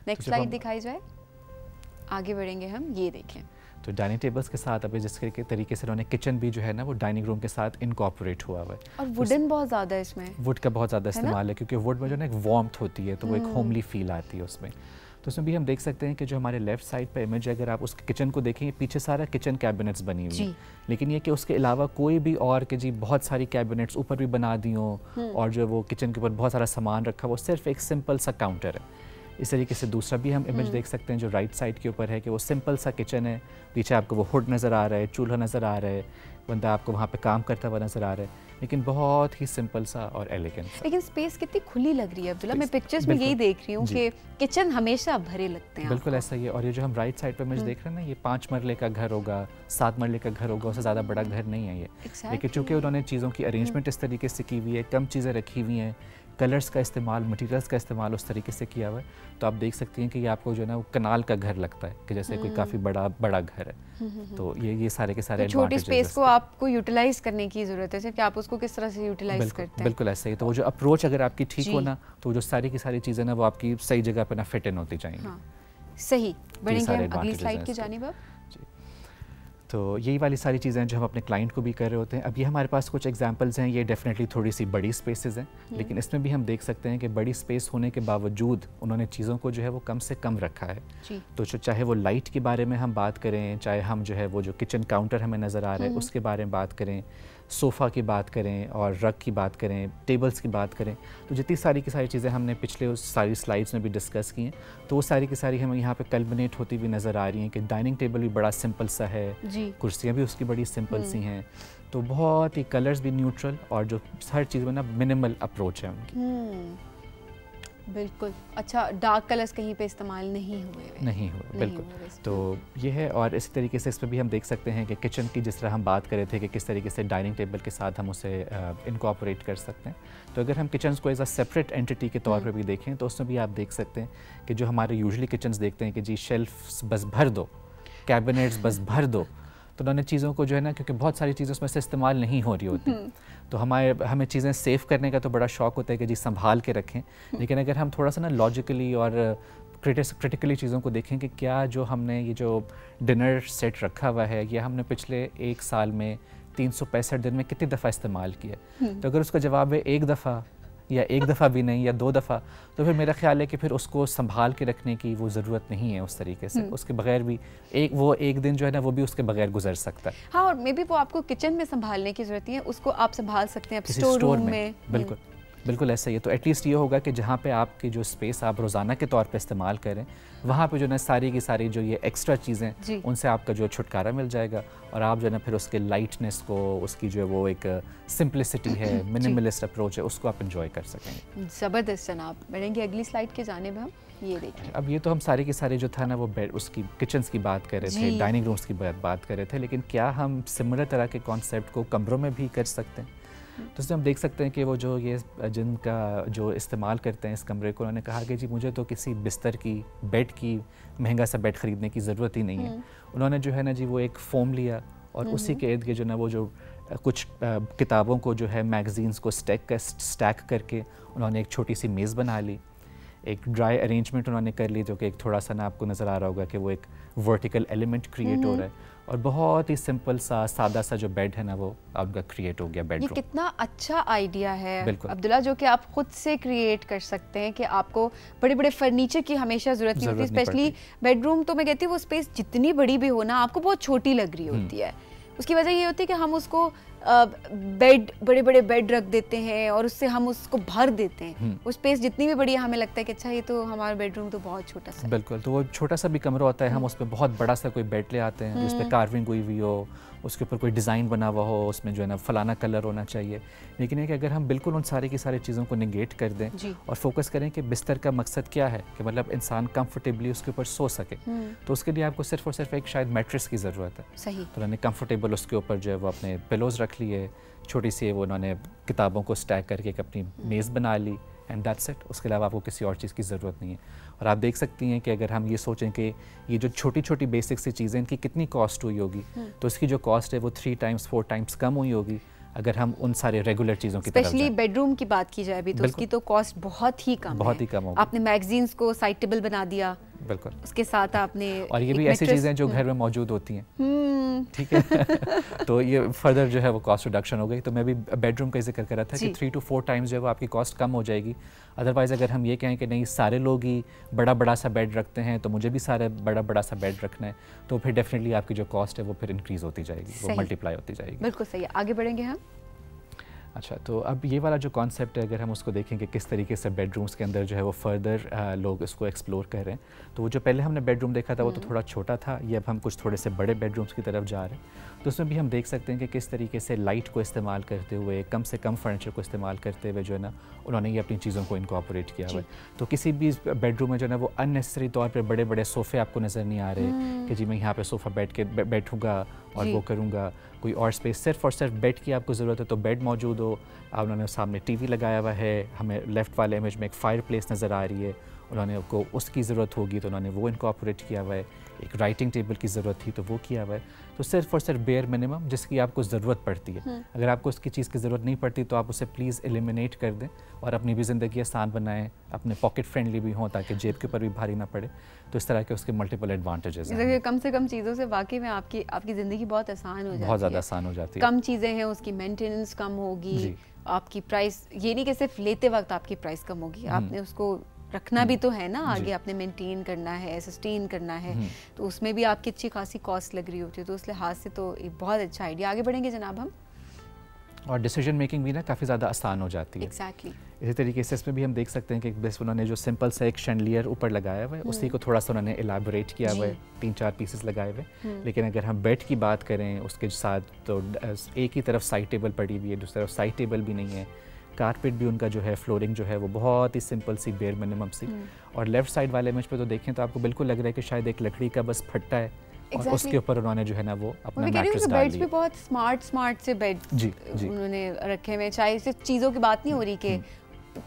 Speaker 1: नेक्स्ट स्लाइड दिखाई जाए, आगे बढ़ेंगे हम, ये देखें।
Speaker 2: तो डाइनिंग टेबल्स के साथ अभी जिस तरीके से उन्होंने किचन भी जो है ना वो डाइनिंग रूम के साथ इनकॉर्पोरेट हुआ हुआ है,
Speaker 1: और वुडन बहुत ज़्यादा है इसमें,
Speaker 2: वुड का बहुत ज़्यादा इस्तेमाल है क्योंकि वुड में जो ना एक वार्मथ होती है तो वो एक होमली फील आती है उसमें। तो उसमें भी हम देख सकते हैं कि जो हमारे लेफ्ट साइड पे इमेज है, अगर आप उसके किचन को देखें, पीछे सारा किचन कैबिनेट्स बनी हुई है, लेकिन ये कि उसके अलावा कोई भी और कि जी बहुत सारी कैबिनेट्स ऊपर भी बना दी हों और जो वो किचन के ऊपर बहुत सारा सामान रखा, वो सिर्फ एक सिंपल सा काउंटर है। इस तरीके से दूसरा भी हम इमेज देख सकते हैं जो राइट साइड के ऊपर है कि वो सिंपल सा किचन है, पीछे आपको वो हुड नज़र आ रहा है, चूल्हा नज़र आ रहा है, बंदा आपको वहाँ पे काम करता हुआ नज़र आ रहा है, लेकिन बहुत ही सिंपल सा और एलिगेंट सा।
Speaker 1: लेकिन स्पेस कितनी खुली लग रही है अब्दुल्ला, मैं पिक्चर्स में यही देख रही हूँ कि किचन हमेशा भरे लगते हैं।
Speaker 2: बिल्कुल ऐसा ही है। और ये जो हम राइट साइड पे इमेज देख रहे हैं ना, ये 5 मरले का घर होगा, 7 मरले का घर होगा, उससे ज़्यादा बड़ा घर नहीं है ये। लेकिन चूँकि उन्होंने चीज़ों की अरेंजमेंट इस तरीके से की हुई है, कम चीज़ें रखी हुई हैं, कलर्स का इस्तेमाल, मटेरियल्स का इस्तेमाल उस तरीके से किया हुआ है, तो आप देख सकती हैं कि ये आपको जो है ना वो कनाल का घर लगता है कि जैसे कोई काफ़ी बड़ा घर है। तो ये सारे के सारे
Speaker 1: छोटी स्पेस को आपको यूटिलाइज करने की ज़रूरत है, सिर्फ आप उसको किस तरह से यूटिलाइज करते हैं।
Speaker 2: बिल्कुल ऐसा ही। तो वो जो अप्रोच अगर आपकी ठीक हो ना, तो जो सारी की सारी चीज़ें ना वो आपकी सही जगह पर ना फिट इन होती जाएंगी।
Speaker 1: सही। बढ़ेंगे हम अगली स्लाइड की जानिब अब।
Speaker 2: तो यही वाली सारी चीज़ें हैं जो हम अपने क्लाइंट को भी कर रहे होते हैं। अब ये हमारे पास कुछ एग्जांपल्स हैं, ये डेफिनेटली थोड़ी सी बड़ी स्पेसेस हैं, लेकिन इसमें भी हम देख सकते हैं कि बड़ी स्पेस होने के बावजूद उन्होंने चीज़ों को जो है वो कम से कम रखा है। तो चाहे वो लाइट के बारे में हम बात करें, चाहे हम जो है वो जो किचन काउंटर हमें नज़र आ रहा है उसके बारे में बात करें, सोफ़ा की बात करें और रग की बात करें, टेबल्स की बात करें, तो जितनी सारी की सारी चीज़ें हमने पिछले उस सारी स्लाइड्स में भी डिस्कस की हैं, तो वो सारी की सारी हमें यहाँ पे कल्बिनेट होती हुई नज़र आ रही हैं कि डाइनिंग टेबल भी बड़ा सिंपल सा है, कुर्सियाँ भी उसकी बड़ी सिंपल सी हैं, तो बहुत ही कलर्स भी न्यूट्रल और जो हर चीज़ में ना मिनिमल अप्रोच है उनकी।
Speaker 1: बिल्कुल। अच्छा, डार्क कलर्स कहीं पे इस्तेमाल नहीं हुए
Speaker 2: बिल्कुल। तो ये है, और इसी तरीके से इस पर भी हम देख सकते हैं कि किचन की जिस तरह हम बात कर रहे थे कि किस तरीके से डाइनिंग टेबल के साथ हम उसे इनकॉर्पोरेट कर सकते हैं, तो अगर हम किचन को एज अ सेपरेट एंटिटी के तौर पर भी देखें तो उसमें भी आप देख सकते हैं कि जो हमारे यूजुअली किचन्स देखते हैं कि जी शेल्फ्स बस भर दो, कैबिनेट्स बस भर दो, तो उन्होंने चीज़ों को जो है ना, क्योंकि बहुत सारी चीज़ें उसमें से इस्तेमाल नहीं हो रही होती, तो हमें चीज़ें सेव करने का तो बड़ा शौक़ होता है कि जी संभाल के रखें, लेकिन अगर हम थोड़ा सा ना लॉजिकली और क्रिटिकली चीज़ों को देखें कि क्या जो हमने ये जो डिनर सेट रखा हुआ है ये हमने पिछले 1 साल में 365 दिन में कितनी दफ़ा इस्तेमाल किया, तो अगर उसका जवाब है 1 दफ़ा या 1 दफ़ा भी नहीं या 2 दफ़ा, तो फिर मेरा ख्याल है कि फिर उसको संभाल के रखने की वो ज़रूरत नहीं है उस तरीके से, उसके बगैर भी एक दिन जो है ना वो भी उसके बगैर गुजर सकता है।
Speaker 1: हाँ, और मे बी वो आपको किचन में संभालने की ज़रूरत नहीं है, उसको आप संभाल सकते हैं स्टोर रूम में।
Speaker 2: बिल्कुल ऐसा ही है। तो एटलीस्ट ये होगा कि जहाँ पे आपकी जो स्पेस आप रोज़ाना के तौर पे इस्तेमाल करें, वहाँ पे जो ना सारी की सारी जो ये एक्स्ट्रा चीज़ें उनसे आपका जो छुटकारा मिल जाएगा, और आप जो है ना फिर उसके लाइटनेस को, उसकी जो वो एक सिंप्लिसिटी है, मिनिमलिस्ट अप्रोच है, उसको आप इंजॉय कर सकेंगे।
Speaker 1: ज़बरदस्त जनाब। बढ़ेंगे अगली स्लाइड के जानिब हम, ये देखिए।
Speaker 2: अब ये तो हम सारे के सारे जो था ना वो बेड, उसकी किचन्स की बात कर रहे थे, डाइनिंग रूम्स की बात कर रहे थे, लेकिन क्या हम सिमिलर तरह के कॉन्सेप्ट को कमरों में भी कर सकते हैं? तो इसमें हम देख सकते हैं कि वो जो ये जिनका जो इस्तेमाल करते हैं इस कमरे को, उन्होंने कहा कि जी मुझे तो किसी बिस्तर की, बेड की, महंगा सा बेड ख़रीदने की ज़रूरत ही नहीं है। उन्होंने जो है ना जी वो एक फ़ोम लिया और उसी के इर्द गिर्द जो ना वो जो कुछ किताबों को जो है, मैगज़ीन्स को स्टैक करके उन्होंने एक छोटी सी मेज़ बना ली, एक ड्राई अरेंजमेंट उन्होंने कर ली, जो कि एक थोड़ा सा ना आपको नज़र आ रहा होगा कि वो एक वर्टिकल एलिमेंट क्रिएट हो रहा है, और बहुत ही सिंपल सा सादा सा जो बेड है ना वो आपका क्रिएट हो गया बेडरूम।
Speaker 1: ये कितना अच्छा आइडिया है अब्दुल्ला, जो कि आप खुद से क्रिएट कर सकते हैं, कि आपको बड़े बड़े फर्नीचर की हमेशा ज़रूरत नहीं होती, स्पेशली बेडरूम। तो मैं कहती हूँ वो स्पेस जितनी बड़ी भी हो ना, आपको बहुत छोटी लग रही होती है। उसकी वजह ये होती है कि हम उसको बेड, बड़े बड़े बेड रख देते हैं और उससे हम उसको भर देते हैं। वो स्पेस जितनी भी बड़ी है, हमें लगता है कि अच्छा ये तो हमारा बेडरूम तो बहुत छोटा सा है।
Speaker 2: बिल्कुल, तो वो छोटा सा भी कमरा होता है, हम उस पर बहुत बड़ा सा कोई बेड ले आते हैं, जिस पर कार्विंग हुई हुई हो, उसके ऊपर कोई डिज़ाइन बना हुआ हो, उसमें जो है ना फलाना कलर होना चाहिए। लेकिन ये कि अगर हम बिल्कुल उन सारी की सारी चीज़ों को निगेट कर दें और फोकस करें कि बिस्तर का मकसद क्या है, कि मतलब इंसान कंफर्टेबली उसके ऊपर सो सके, तो उसके लिए आपको सिर्फ और सिर्फ एक शायद मैट्रेस की ज़रूरत है।
Speaker 1: सही।
Speaker 2: तो उन्होंने कंफर्टेबल उसके ऊपर जो है वो अपने पिलोज़ रख लिए, छोटी सी वो उन्होंने किताबों को स्टैक करके एक अपनी मेज़ बना ली, एंड दैट्स इट। उसके अलावा आपको किसी और चीज़ की ज़रूरत नहीं है। और आप देख सकती हैं कि अगर हम ये सोचें कि ये जो छोटी छोटी बेसिक सी चीज़ें, इनकी कितनी कॉस्ट हुई होगी, तो इसकी जो कॉस्ट है वो 3 टाइम्स 4 टाइम्स कम हुई होगी अगर हम उन सारे रेगुलर चीज़ों की तरफ जाएं।
Speaker 1: स्पेशली बेडरूम की बात की जाए भी तो उसकी तो कॉस्ट बहुत ही कम
Speaker 2: होगी।
Speaker 1: आपने मैगजीन्स को साइटेबल बना दिया,
Speaker 2: बिल्कुल,
Speaker 1: उसके साथ आपने,
Speaker 2: और ये भी ऐसी चीज़ें जो घर में मौजूद होती हैं, ठीक है। तो ये फर्दर जो है वो कॉस्ट रिडक्शन हो गई। तो मैं भी बेडरूम का जिक्र कर रहा था कि 3 to 4 टाइम्स जो है वो आपकी कॉस्ट कम हो जाएगी। अदरवाइज़ अगर हम ये कहें कि नहीं सारे लोग ही बड़ा बड़ा सा बेड रखते हैं, तो मुझे भी सारे बड़ा बड़ा सा बेड रखना है, तो फिर डेफिनेटली आपकी जो कॉस्ट है वो फिर इंक्रीज़ होती जाएगी, वो मल्टीप्लाई होती जाएगी।
Speaker 1: बिल्कुल सही है। आगे बढ़ेंगे हम।
Speaker 2: अच्छा, तो अब ये वाला जो कॉन्सेप्ट है, अगर हम उसको देखें कि किस तरीके से बेडरूम्स के अंदर जो है वो फर्दर लोग इसको एक्सप्लोर कर रहे हैं, तो वो जो पहले हमने बेडरूम देखा था वो तो थोड़ा छोटा था, ये अब हम कुछ थोड़े से बड़े बेडरूम्स की तरफ जा रहे हैं। तो उसमें भी हम देख सकते हैं कि किस तरीके से लाइट को इस्तेमाल करते हुए, कम से कम फर्नीचर को इस्तेमाल करते हुए जो है ना उन्होंने ये अपनी चीज़ों को इनकॉर्पोरेट किया हुआ है। तो किसी भी बेडरूम में जो है ना वो अननेसेसरी तौर पर बड़े बड़े सोफ़े आपको नज़र नहीं आ रहे कि जी मैं यहाँ पर सोफ़ा बैठूँगा और वो करूँगा। कोई और स्पेस सिर्फ और सिर्फ बेड की आपको ज़रूरत है तो बेड मौजूद हो। उन्होंने सामने टीवी लगाया हुआ है, हमें लेफ़्ट वाले इमेज में एक फायर प्लेस नज़र आ रही है, उन्होंने आपको उसकी ज़रूरत होगी तो उन्होंने वो इनकॉर्पोरेट किया हुआ है, एक राइटिंग टेबल की ज़रूरत थी तो वो किया हुआ है। तो सिर्फ और सिर्फ बेयर मिनिमम जिसकी आपको ज़रूरत पड़ती है। अगर आपको उसकी चीज़ की ज़रूरत नहीं पड़ती तो आप उसे प्लीज़ एलिमिनेट कर दें और अपनी भी ज़िंदगी आसान बनाएं, अपने पॉकेट फ्रेंडली भी हों ताकि जेब के ऊपर भी भारी ना पड़े। तो इस तरह के उसके मल्टीपल एडवांटेजेस हैं।
Speaker 1: कम से कम चीज़ों से वाकई में आपकी ज़िंदगी बहुत आसान हो जाती है,
Speaker 2: बहुत ज़्यादा आसान हो जाती है।
Speaker 1: कम चीज़ें हैं, उसकी मेंटेनेंस कम होगी, आपकी प्राइस, ये नहीं कि सिर्फ लेते वक्त आपकी प्राइस कम होगी, आपने उसको रखना भी तो है ना, आगे आपने मेंटेन करना है, सस्टेन करना है, तो उसमें भी आपकी अच्छी खासी कॉस्ट लग रही होती है। तो उस लिहाज से तो एक बहुत अच्छा आइडिया। आगे बढ़ेंगे जनाब हम,
Speaker 2: और डिसीजन मेकिंग भी ना काफ़ी ज़्यादा आसान हो जाती है।
Speaker 1: Exactly.
Speaker 2: इसी तरीके से इसमें भी हम देख सकते हैं कि बस उन्होंने जो सिंपल सा एक शैंडलियर ऊपर लगाया हुआ है उसी को थोड़ा सा उन्होंने एलाबोरेट किया हुआ है, 3-4 पीसेस लगाए हुए। लेकिन अगर हम बेड की बात करें उसके साथ तो एक ही तरफ साइड टेबल पड़ी हुई है, दूसरी तरफ साइड टेबल भी नहीं है, कारपेट भी उनका जो है, फ्लोरिंग जो है वो बहुत ही सिंपल सी बेयर मिनिमम सी। और लेफ्ट साइड वाले इमेज पे तो देखें तो आपको बिल्कुल लग रहा है कि शायद एक लकड़ी का बस फट्टा है और उसके ऊपर उन्होंने जो है ना वो अपना मैट्रेस डाल दिया।
Speaker 1: भी बहुत स्मार्ट से बेड उन्होंने रखे हुए, चाहे सिर्फ चीज़ों की बात नहीं हो रही कि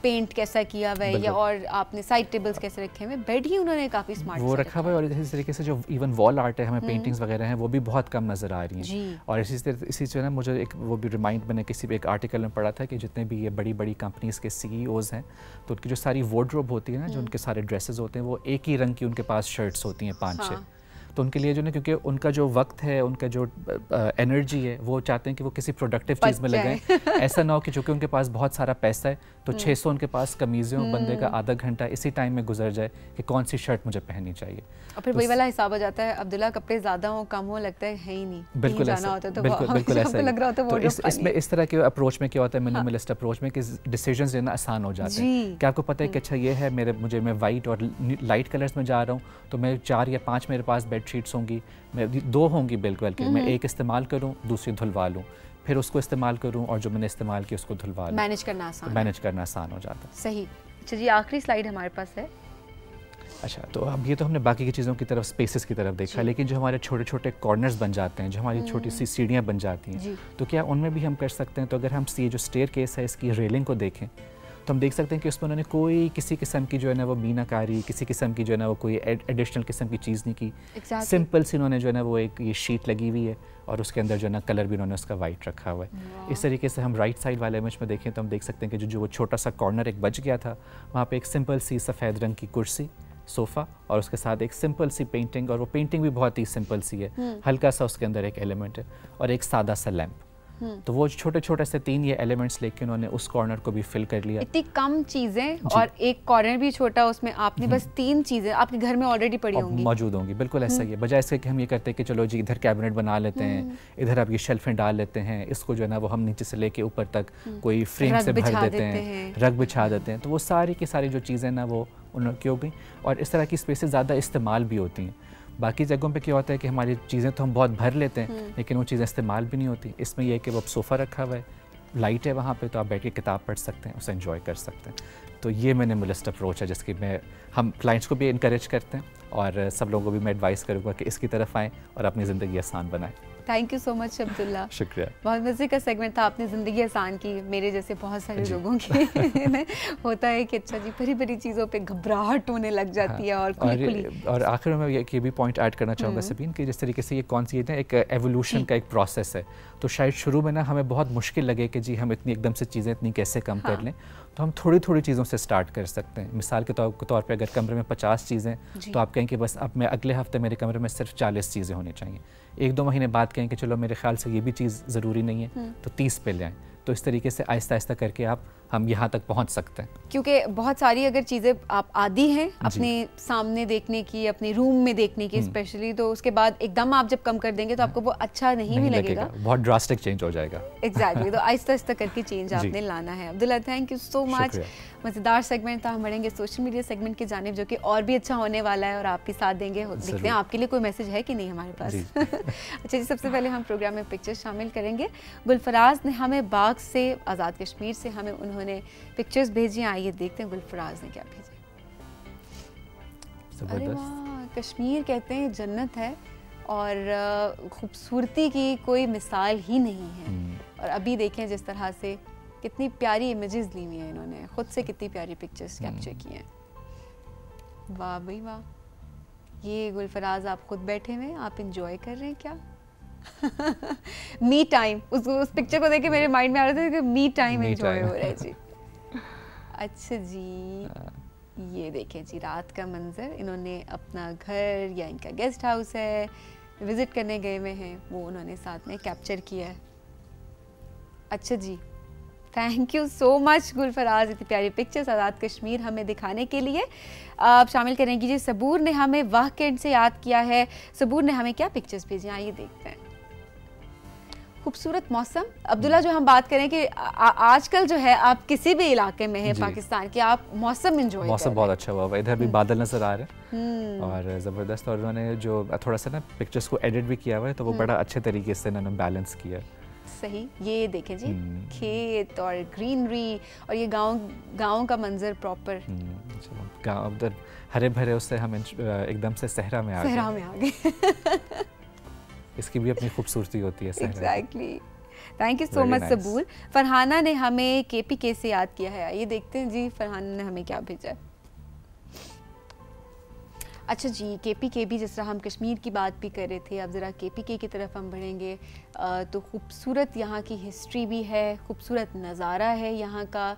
Speaker 1: पेंट कैसा किया हुआ है या और आपने साइड टेबल्स कैसे रखे हुए, बेड ही उन्होंने काफ़ी स्मार्ट
Speaker 2: वो रखा हुआ है। और इसी तरीके से जो इवन वॉल आर्ट है, हमें पेंटिंग्स वगैरह हैं वो भी बहुत कम नज़र आ रही हैं। और इसी जो है ना मुझे एक वो भी रिमाइंड, मैंने किसी भी एक आर्टिकल में पढ़ा था कि जितने भी ये बड़ी बड़ी कंपनीज़ के CEOs हैं तो उनकी जो सारी वार्डरोब होती है ना, जो उनके सारे ड्रेसेस होते हैं वो एक ही रंग की उनके पास शर्ट्स होती हैं 5-6। तो उनके लिए जो ना, क्योंकि उनका जो वक्त है, उनका जो एनर्जी है, वो चाहते हैं कि वो किसी प्रोडक्टिव चीज़ में लगाएं। ऐसा ना हो कि चूँकि उनके पास बहुत सारा पैसा है तो 600 उनके पास कमीज़ें हों, बंदे का आधा घंटा इसी टाइम में गुजर जाए कि कौन सी शर्ट मुझे पहननी चाहिए।
Speaker 1: और फिर वही वाला हिसाब हो जाता है, अब्दुल्ला कपड़े ज़्यादा हो कम हो, लगता है ही नहीं,
Speaker 2: बिल्कुल ऐसा, बिल्कुल ऐसा लग रहा होता है। तो इसमें इस तरह के अप्रोच में क्या होता है, मिनिमलिस्ट अप्रोच में, कि डिसीजंस लेना आसान हो जाते हैं। क्या आपको पता है कि अच्छा ये है मैं वाइट और लाइट कलर्स में जा रहा हूँ तो मैं 4 या 5 मेरे पास बेडशीट्स होंगी, मैं 2 होंगी बिल्कुल कि मैं एक इस्तेमाल करूँ, दूसरी धुलवा लूँ, फिर उसको इस्तेमाल करूँ और जो मैंने इस्तेमाल की उसको धुलवा लूँ। मैनेज करना आसान हो जाता है।
Speaker 1: सही। अच्छा जी, आखिरी स्लाइड हमारे पास है।
Speaker 2: अच्छा, तो अब ये तो हमने बाकी की चीज़ों की तरफ, स्पेसेस की तरफ देखा, लेकिन जो हमारे छोटे छोटे कॉर्नर्स बन जाते हैं, जो हमारी छोटी सी सीढ़ियाँ बन जाती हैं, तो क्या उनमें भी हम कर सकते हैं? तो अगर हम ये जो स्टेयर केस है इसकी रेलिंग को देखें तो हम देख सकते हैं कि उसमें उन्होंने कोई किसी किस्म की जो है ना वो मीनाकारी, किसी किस्म की जो है ना वो कोई एडिशनल किस्म की चीज़ नहीं की। सिंपल सी उन्होंने जो है ना वो एक ये शीट लगी हुई है और उसके अंदर जो है ना कलर भी उन्होंने उसका वाइट रखा हुआ है। इस तरीके से हम राइट साइड वाले इमेज में देखें तो हम देख सकते हैं कि जो वो छोटा सा कॉर्नर एक बच गया था, वहाँ पे एक सिंपल सी सफ़ेद रंग की कुर्सी, सोफ़ा और उसके साथ एक सिंपल सी पेंटिंग, और वो पेंटिंग भी बहुत ही सिंपल सी है, हल्का सा उसके अंदर एक एलिमेंट है और एक सादा सा लैंप। तो वो छोटे छोटे से 3 ये एलिमेंट्स लेके उन्होंने उस कॉर्नर को भी फिल कर लिया।
Speaker 1: इतनी कम चीज़ें और एक कॉर्नर भी छोटा, उसमें आपने बस 3 चीज़ें आपके घर में ऑलरेडी पड़ी होंगी,
Speaker 2: मौजूद होंगी। बिल्कुल ऐसा ही है, बजाय इसके कि हम ये करते हैं कि चलो जी इधर कैबिनेट बना लेते हैं, इधर आप ये शेल्फें डाल लेते हैं, इसको जो है ना वो हम नीचे से लेके ऊपर तक कोई फ्रेम से भर देते हैं, रग बिछा देते हैं, तो वो सारी की सारी जो चीज़ें ना वो उनकी हो गई। और इस तरह की स्पेसेस ज़्यादा इस्तेमाल भी होती हैं। बाकी जगहों पे क्या होता है कि हमारी चीज़ें तो हम बहुत भर लेते हैं लेकिन वो चीज़ें इस्तेमाल भी नहीं होती। इसमें यह है कि वो सोफ़ा रखा हुआ है, लाइट है वहाँ पे, तो आप बैठ के किताब पढ़ सकते हैं, उसे एंजॉय कर सकते हैं। तो ये मिनिमलिस्ट अप्रोच है जिसकी हम क्लाइंट्स को भी इनकरेज करते हैं और सब लोगों को भी मैं एडवाइस करूँगा कि इसकी तरफ आएँ और अपनी ज़िंदगी आसान बनाएं।
Speaker 1: Thank you so much Abdullah,
Speaker 2: शुक्रिया।
Speaker 1: बहुत मज़े का सेगमेंट था, आपने ज़िंदगी आसान की। मेरे जैसे बहुत सारे लोगों की होता है कि अच्छा जी बड़ी बड़ी चीज़ों पे घबराहट होने लग जाती है। और
Speaker 2: आखिर में ये भी पॉइंट ऐड करना चाहूँगा सबीन कि जिस तरीके से ये कौन सी है एक एवोल्यूशन का एक प्रोसेस है, तो शायद शुरू में ना हमें बहुत मुश्किल लगे कि जी हम इतनी एकदम से चीज़ें इतनी कैसे कम कर लें, तो हम थोड़ी थोड़ी चीज़ों से स्टार्ट कर सकते हैं। मिसाल के तौर पे अगर कमरे में 50 चीज़ें तो आप कहें कि बस अब मैं अगले हफ्ते मेरे कमरे में सिर्फ 40 चीज़ें होनी चाहिए। 1-2 महीने बाद कहें कि चलो मेरे ख्याल से ये भी चीज़ ज़रूरी नहीं है तो 30 पे ले आएँ। तो इस तरीके से आहिस्ता आहिस्ता करके हम यहाँ तक पहुँच सकते हैं,
Speaker 1: क्योंकि बहुत सारी अगर चीज़ें आप आदी हैं अपने सामने देखने की, अपने रूम में देखने की स्पेशली, तो उसके बाद एकदम आप जब कम कर देंगे तो आपको वो अच्छा नहीं भी लगेगा,
Speaker 2: बहुत ड्रास्टिक चेंज हो जाएगा।
Speaker 1: एग्जैक्टली। तो आहिस्ता आहिस्ता करके चेंज आपने लाना है। Abdullah, thank you so much. मज़ेदार सेगमेंट था। हम बढ़ेंगे सोशल मीडिया सेगमेंट की जानिब, जो कि और भी अच्छा होने वाला है और आप भी साथ देंगे। देखते हैं आपके लिए कोई मैसेज है कि नहीं हमारे पास। अच्छा जी, सबसे पहले हम प्रोग्राम में पिक्चर्स शामिल करेंगे। गुलफराज ने हमें बाग से, आज़ाद कश्मीर से हमें उन्होंने पिक्चर्स भेजी। आइए देखते हैं गुलफराज ने क्या भेजा। अरे वाह, कश्मीर कहते हैं जन्नत है और खूबसूरती की कोई मिसाल ही नहीं है। और अभी देखें जिस तरह से कितनी प्यारी इमेजेस ली हुई हैं इन्होंने, खुद से कितनी प्यारी पिक्चर्स कैप्चर की हैं। वाह भाई वाह, ये गुलफराज आप खुद बैठे हुए, आप इंजॉय कर रहे हैं क्या? मी टाइम, उस पिक्चर को देख के मेरे माइंड में आ रहा था कि मी टाइम एंजॉय हो रहा है जी। अच्छा जी, ये देखें जी रात का मंजर, इन्होंने अपना घर या इनका गेस्ट हाउस है, विजिट करने गए हुए हैं, वो उन्होंने साथ में कैप्चर किया है। अच्छा जी, thank you so much Gulfaraz, इतनी प्यारी पिक्चर्स आज़ाद कश्मीर हमें दिखाने के लिए। आप शामिल करेंगी जी। सबूर ने हमें वाह कैंट से याद किया है। सबूर ने हमें क्या पिक्चर्स भेजी, आइए देखते हैं। खूबसूरत मौसम। अब्दुल्ला, जो हम बात करें कि आजकल जो है आप किसी भी इलाके में हैं पाकिस्तान के, आप मौसम एंजॉय, मौसम
Speaker 2: बहुत अच्छा हुआ, इधर भी बादल नजर आ रहे हैं और ज़बरदस्त, और उन्होंने जो थोड़ा सा ना पिक्चर्स को एडिट भी किया हुआ है, तो वो बड़ा अच्छे तरीके से उन्होंने बैलेंस किया।
Speaker 1: सही, ये देखें जी खेत और ग्रीनरी और ये गांव का मंजर प्रॉपर।
Speaker 2: गांव उधर हरे भरे, उससे हम एकदम से सहरा में आ गए। इसकी भी अपनी खूबसूरती होती है।
Speaker 1: Exactly, thank you so much Sabur. Farhana ने हमें KPK से याद किया है, ये देखते हैं जी फरहाना ने हमें क्या भेजा है। अच्छा जी, KPK भी, जिस तरह हम कश्मीर की बात भी कर रहे थे, अब ज़रा KPK की तरफ हम बढ़ेंगे तो खूबसूरत यहाँ की हिस्ट्री भी है, खूबसूरत नज़ारा है यहाँ का।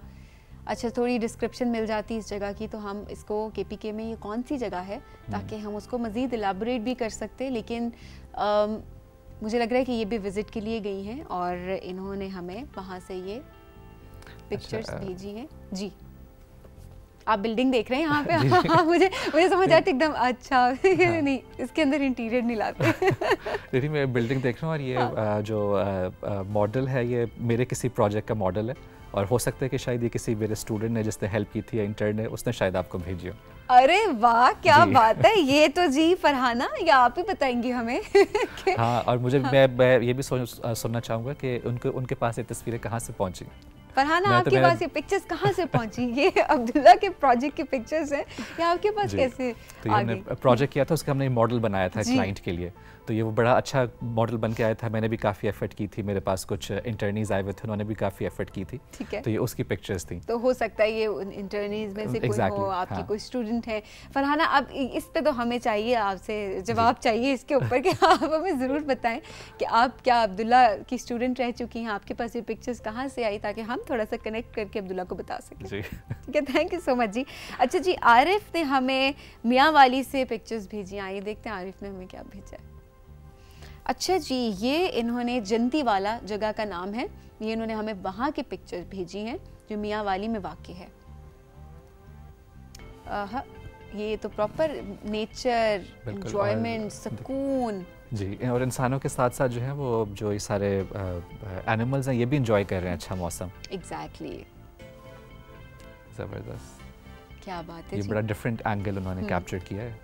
Speaker 1: अच्छा, थोड़ी डिस्क्रिप्शन मिल जाती इस जगह की तो हम इसको KPK में ये कौन सी जगह है, ताकि हम उसको मज़ीद एलाबोरेट भी कर सकते, लेकिन मुझे लग रहा है कि ये भी विज़िट के लिए गई हैं और इन्होंने हमें वहाँ से ये पिक्चर्स भेजी हैं जी। आप बिल्डिंग देख रहे हैं यहाँ पे? हाँ, मुझे समझ आया एकदम। अच्छा नहीं, इसके अंदर इंटीरियर नहीं लाते।
Speaker 2: देखिए, मैं बिल्डिंग देख रहा हूँ और ये जो मॉडल है, ये मेरे किसी प्रोजेक्ट का मॉडल है, और हो सकता है कि शायद ये किसी मेरे स्टूडेंट ने जिसने हेल्प की थी या इंटर्न ने, उसने शायद आपको भेजी हो।
Speaker 1: अरे वाह, क्या बात है। ये तो जी फरहाना, या आप ही बताएंगे हमें?
Speaker 2: हाँ, और मुझे मैं ये भी सुनना चाहूँगा कि उनके पास ये तस्वीरें कहाँ से पहुँची।
Speaker 1: फरहाना, आपके पास ये पिक्चर्स कहाँ से पहुंची? ये अब्दुल्ला के प्रोजेक्ट की पिक्चर्स हैं, या आपके पास कैसे आ गई?
Speaker 2: प्रोजेक्ट किया था, उसका हमने मॉडल बनाया था क्लाइंट के लिए, तो ये वो बड़ा अच्छा मॉडल बन के आया था। मैंने भी काफ़ी एफर्ट की थी, मेरे पास कुछ इंटर्नीज आए हुए थे, उन्होंने भी काफ़ी एफर्ट की थी।
Speaker 1: ठीक है,
Speaker 2: तो ये उसकी पिक्चर्स थी।
Speaker 1: तो हो सकता है ये इंटर्नीज में से कोई हो, आपकी कोई स्टूडेंट है। फरहाना, अब इस पे तो हमें चाहिए आपसे जवाब चाहिए इसके ऊपर कि आप हमें ज़रूर बताएं कि आप क्या अब्दुल्ला की स्टूडेंट रह चुकी हैं, आपके पास ये पिक्चर्स कहाँ से आई, ताकि हम थोड़ा सा कनेक्ट करके अब्दुल्ला को बता सकें। ठीक है, थैंक यू सो मच जी। अच्छा जी, आरिफ ने हमें मियाँ वाली से पिक्चर्स भेजी, आइए देखते हैं आरिफ ने हमें क्या भेजा है। अच्छा जी, ये इन्होंने जंती वाला जगह का नाम है, ये इन्होंने हमें वहाँ की पिक्चर्स भेजी हैं जो मियाँ वाली में वाक़ई है। ये तो प्रॉपर नेचर, एंजॉयमेंट, सुकून
Speaker 2: जी, और इंसानों के साथ साथ जो है वो जो ये सारे एनिमल्स हैं, ये भी इंजॉय कर रहे हैं अच्छा मौसम।
Speaker 1: एग्जैक्टली,
Speaker 2: ज़बरदस्त,
Speaker 1: क्या बात है।
Speaker 2: ये बड़ा डिफरेंट एंगल उन्होंने कैप्चर किया है।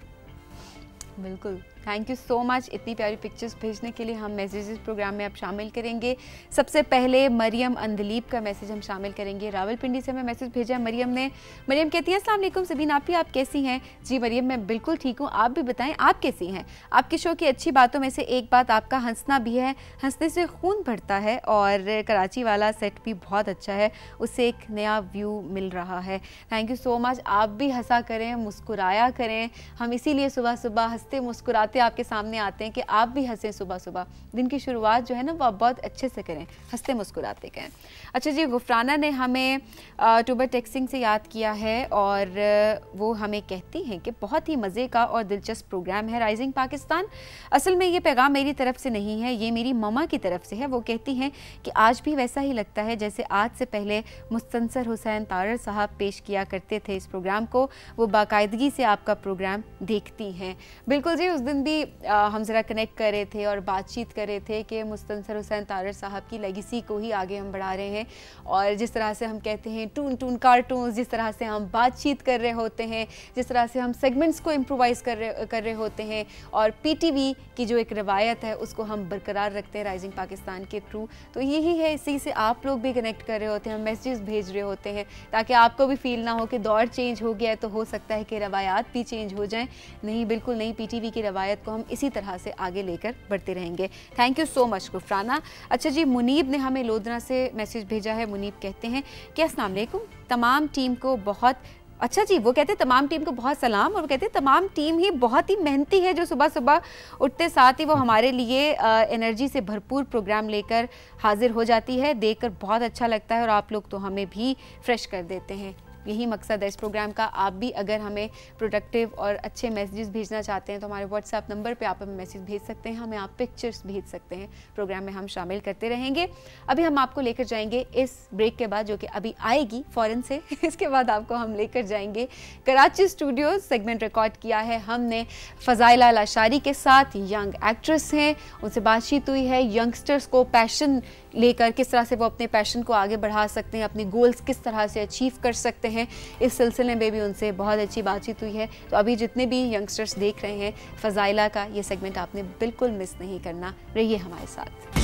Speaker 1: बिल्कुल, थैंक यू सो मच इतनी प्यारी पिक्चर्स भेजने के लिए। हम मैसेजेस प्रोग्राम में अब शामिल करेंगे। सबसे पहले मरियम अंदलीब का मैसेज हम शामिल करेंगे। रावलपिंडी से हमें मैसेज भेजा है मरियम ने। मरियम कहती हैं, अस्सलाम वालेकुम सबीन आपी, आप कैसी हैं? जी मरियम, मैं बिल्कुल ठीक हूँ, आप भी बताएं आप कैसी हैं? आपके शो की अच्छी बातों में से एक बात आपका हंसना भी है, हंसने से खून बढ़ता है, और कराची वाला सेट भी बहुत अच्छा है, उससे एक नया व्यू मिल रहा है। Thank you so much. आप भी हंसा करें, मुस्कुराया करें, हम इसीलिए सुबह सुबह हंसते मुस्कुराते आपके सामने आते हैं कि आप भी हंसें। सुबह सुबह दिन की शुरुआत जो है ना, वो आप बहुत अच्छे से करें, हंसते मुस्कुराते करें। अच्छा जी, गुफराना ने हमें टूबर टेक्सिंग से याद किया है, और वो हमें कहती हैं कि बहुत ही मज़े का और दिलचस्प प्रोग्राम है राइजिंग पाकिस्तान। असल में ये पैगाम मेरी तरफ से नहीं है, ये मेरी ममा की तरफ से है। वो कहती हैं कि आज भी वैसा ही लगता है जैसे आज से पहले मुस्तनसर हुसैन तारर साहब पेश किया करते थे इस प्रोग्राम को। वो बाकायदगी से आपका प्रोग्राम देखती हैं। बिल्कुल जी, उस दिन भी हम ज़रा कनेक्ट कर रहे थे और बातचीत कर रहे थे कि मुस्तनसर हुसैन तारर साहब की लेगेसी को ही आगे हम बढ़ा रहे हैं, और जिस तरह से हम कहते हैं टून टून कार्टून्स, जिस तरह से हम बातचीत कर रहे होते हैं, जिस तरह से हम सेगमेंट्स को इम्प्रोवाइज़ कर रहे होते हैं, और PTV की जो एक रवायत है उसको हम बरकरार रखते हैं राइजिंग पाकिस्तान के थ्रू। तो यही है, इसी से आप लोग भी कनेक्ट कर रहे होते हैं, मैसेजेस भेज रहे होते हैं, ताकि आपको भी फील ना हो कि दौर चेंज हो गया है तो हो सकता है कि रवायात भी चेंज हो जाएँ। नहीं, बिल्कुल नहीं, PTV की रवायत को हम इसी तरह से आगे लेकर बढ़ते रहेंगे। Thank you so much Gufrana. अच्छा जी, मुनीब ने हमें लोधना से मैसेज भेजा है। मुनीब कहते हैं कि अस्सलाम वालेकुम, तमाम टीम को बहुत अच्छा जी, वो कहते हैं तमाम टीम को बहुत सलाम, और वो कहते हैं तमाम टीम ही बहुत ही मेहनती है, जो सुबह सुबह उठते साथ ही वो हमारे लिए एनर्जी से भरपूर प्रोग्राम लेकर हाजिर हो जाती है। देखकर बहुत अच्छा लगता है और आप लोग तो हमें भी फ्रेश कर देते हैं। यही मकसद है इस प्रोग्राम का। आप भी अगर हमें प्रोडक्टिव और अच्छे मैसेजेस भेजना चाहते हैं तो हमारे व्हाट्सएप नंबर पे आप हमें मैसेज भेज सकते हैं, हमें आप पिक्चर्स भेज सकते हैं। प्रोग्राम में हम शामिल करते रहेंगे। अभी हम आपको लेकर जाएंगे इस ब्रेक के बाद, जो कि अभी आएगी फ़ौरन से इसके बाद आपको हम लेकर जाएंगे कराची स्टूडियोज। सेगमेंट रिकॉर्ड किया है हमने फ़ज़ाइला लाशारी के साथ, यंग एक्ट्रेस हैं, उनसे बातचीत हुई है। यंगस्टर्स को पैशन लेकर किस तरह से वो अपने पैशन को आगे बढ़ा सकते हैं, अपने गोल्स किस तरह से अचीव कर सकते हैं, इस सिलसिले में भी उनसे बहुत अच्छी बातचीत हुई है। तो अभी जितने भी यंगस्टर्स देख रहे हैं, फ़ज़ाइला का ये सेगमेंट आपने बिल्कुल मिस नहीं करना, रहिए हमारे साथ।